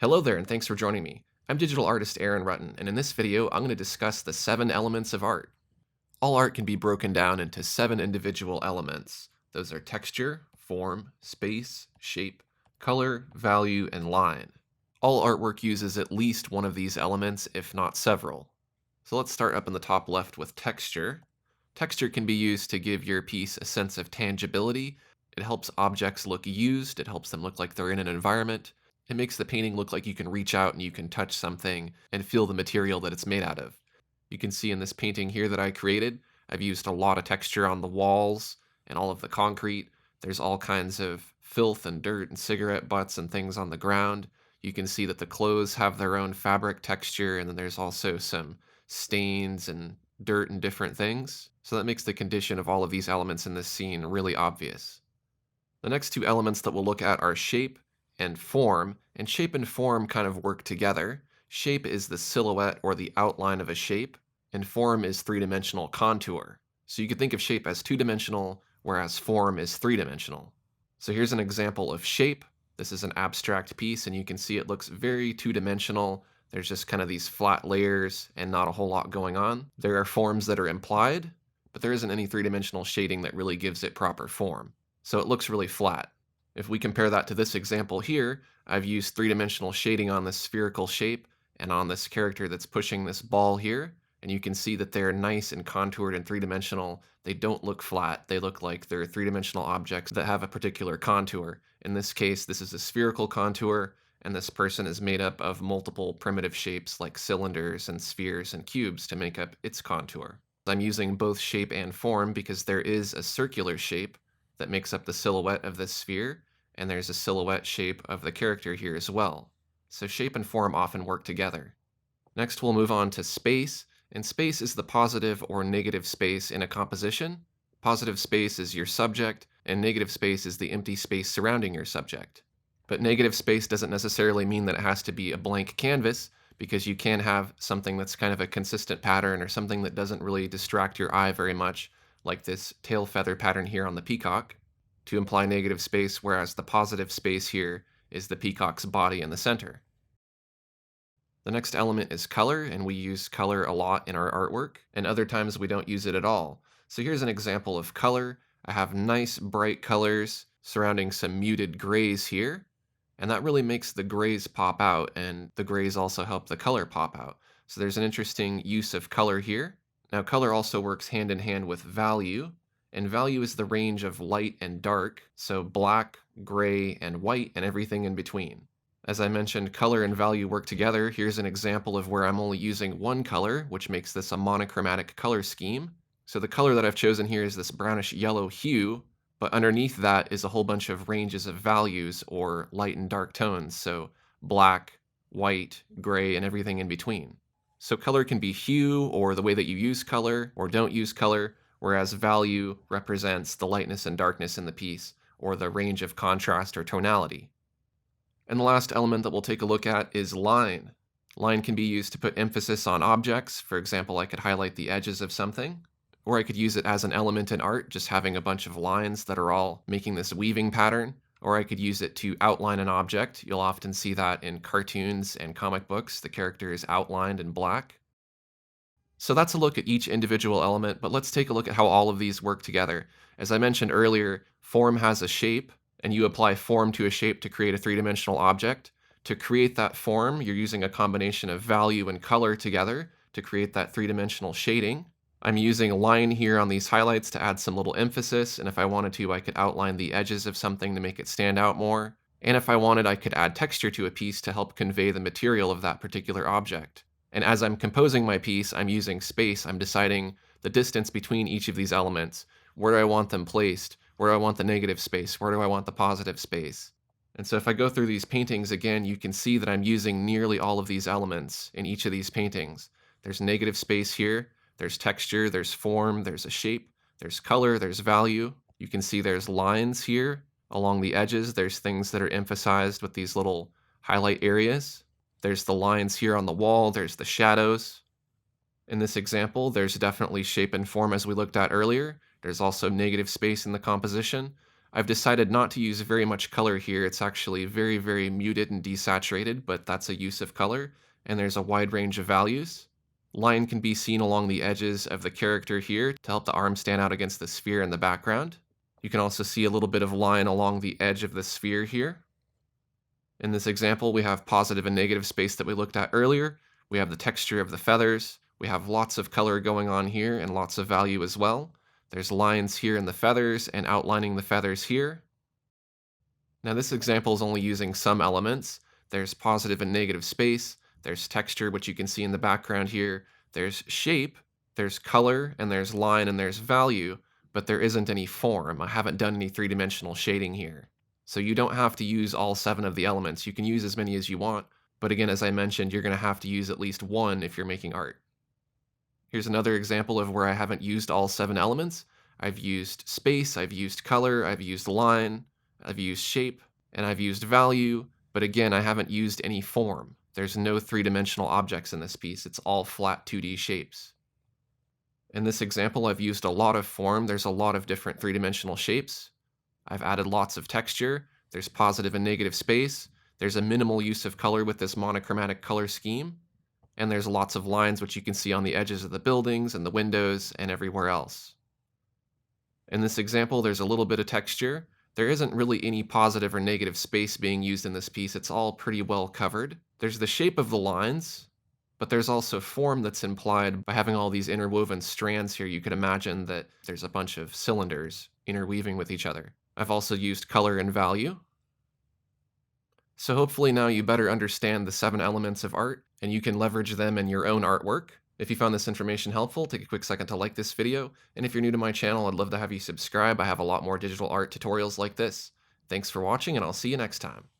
Hello there, and thanks for joining me. I'm digital artist Aaron Rutten, and in this video, I'm going to discuss the 7 elements of art. All art can be broken down into 7 individual elements. Those are texture, form, space, shape, color, value, and line. All artwork uses at least one of these elements, if not several. So let's start up in the top left with texture. Texture can be used to give your piece a sense of tangibility. It helps objects look used, it helps them look like they're in an environment. It makes the painting look like you can reach out and you can touch something and feel the material that it's made out of. You can see in this painting here that I created, I've used a lot of texture on the walls and all of the concrete. There's all kinds of filth and dirt and cigarette butts and things on the ground. You can see that the clothes have their own fabric texture, and then there's also some stains and dirt and different things. So that makes the condition of all of these elements in this scene really obvious. The next two elements that we'll look at are shape and form, and shape and form kind of work together. Shape is the silhouette or the outline of a shape, and form is three-dimensional contour. So you could think of shape as two-dimensional, whereas form is three-dimensional. So here's an example of shape. This is an abstract piece, and you can see it looks very two-dimensional. There's just kind of these flat layers and not a whole lot going on. There are forms that are implied, but there isn't any three-dimensional shading that really gives it proper form. So it looks really flat. If we compare that to this example here, I've used three-dimensional shading on this spherical shape and on this character that's pushing this ball here, and you can see that they're nice and contoured and three-dimensional. They don't look flat. They look like they're three-dimensional objects that have a particular contour. In this case, this is a spherical contour, and this person is made up of multiple primitive shapes like cylinders and spheres and cubes to make up its contour. I'm using both shape and form because there is a circular shape that makes up the silhouette of this sphere, and there's a silhouette shape of the character here as well. So shape and form often work together. Next we'll move on to space, and space is the positive or negative space in a composition. Positive space is your subject, and negative space is the empty space surrounding your subject. But negative space doesn't necessarily mean that it has to be a blank canvas, because you can have something that's kind of a consistent pattern or something that doesn't really distract your eye very much, like this tail feather pattern here on the peacock, to imply negative space, whereas the positive space here is the peacock's body in the center. The next element is color, and we use color a lot in our artwork, and other times we don't use it at all. So here's an example of color. I have nice bright colors surrounding some muted grays here, and that really makes the grays pop out, and the grays also help the color pop out. So there's an interesting use of color here. Now color also works hand in hand with value, and value is the range of light and dark, so black, gray, and white, and everything in between. As I mentioned, color and value work together. Here's an example of where I'm only using one color, which makes this a monochromatic color scheme. So the color that I've chosen here is this brownish yellow hue, but underneath that is a whole bunch of ranges of values or light and dark tones, so black, white, gray, and everything in between. So color can be hue, or the way that you use color, or don't use color, whereas value represents the lightness and darkness in the piece, or the range of contrast or tonality. And the last element that we'll take a look at is line. Line can be used to put emphasis on objects. For example, I could highlight the edges of something, or I could use it as an element in art, just having a bunch of lines that are all making this weaving pattern, or I could use it to outline an object. You'll often see that in cartoons and comic books. The character is outlined in black. So that's a look at each individual element, but let's take a look at how all of these work together. As I mentioned earlier, form has a shape, and you apply form to a shape to create a three-dimensional object. To create that form, you're using a combination of value and color together to create that three-dimensional shading. I'm using a line here on these highlights to add some little emphasis, and if I wanted to, I could outline the edges of something to make it stand out more. And if I wanted, I could add texture to a piece to help convey the material of that particular object. And as I'm composing my piece, I'm using space. I'm deciding the distance between each of these elements. Where do I want them placed? Where do I want the negative space? Where do I want the positive space? And so if I go through these paintings again, you can see that I'm using nearly all of these elements in each of these paintings. There's negative space here, there's texture, there's form, there's a shape, there's color, there's value. You can see there's lines here along the edges. There's things that are emphasized with these little highlight areas. There's the lines here on the wall, there's the shadows. In this example, there's definitely shape and form as we looked at earlier. There's also negative space in the composition. I've decided not to use very much color here. It's actually very, very muted and desaturated, but that's a use of color, and there's a wide range of values. Line can be seen along the edges of the character here to help the arm stand out against the sphere in the background. You can also see a little bit of line along the edge of the sphere here. In this example, we have positive and negative space that we looked at earlier. We have the texture of the feathers. We have lots of color going on here and lots of value as well. There's lines here in the feathers and outlining the feathers here. Now this example is only using some elements. There's positive and negative space. There's texture, which you can see in the background here. There's shape, there's color, and there's line, and there's value, but there isn't any form. I haven't done any three-dimensional shading here. So you don't have to use all 7 of the elements. You can use as many as you want, but again, as I mentioned, you're going to have to use at least one if you're making art. Here's another example of where I haven't used all 7 elements. I've used space, I've used color, I've used line, I've used shape, and I've used value, but again, I haven't used any form. There's no three-dimensional objects in this piece. It's all flat 2D shapes. In this example, I've used a lot of form. There's a lot of different three-dimensional shapes. I've added lots of texture. There's positive and negative space. There's a minimal use of color with this monochromatic color scheme. And there's lots of lines which you can see on the edges of the buildings and the windows and everywhere else. In this example, there's a little bit of texture. There isn't really any positive or negative space being used in this piece. It's all pretty well covered. There's the shape of the lines, but there's also form that's implied by having all these interwoven strands here. You could imagine that there's a bunch of cylinders interweaving with each other. I've also used color and value. So hopefully now you better understand the 7 elements of art, and you can leverage them in your own artwork. If you found this information helpful, take a quick second to like this video, and if you're new to my channel, I'd love to have you subscribe. I have a lot more digital art tutorials like this. Thanks for watching, and I'll see you next time.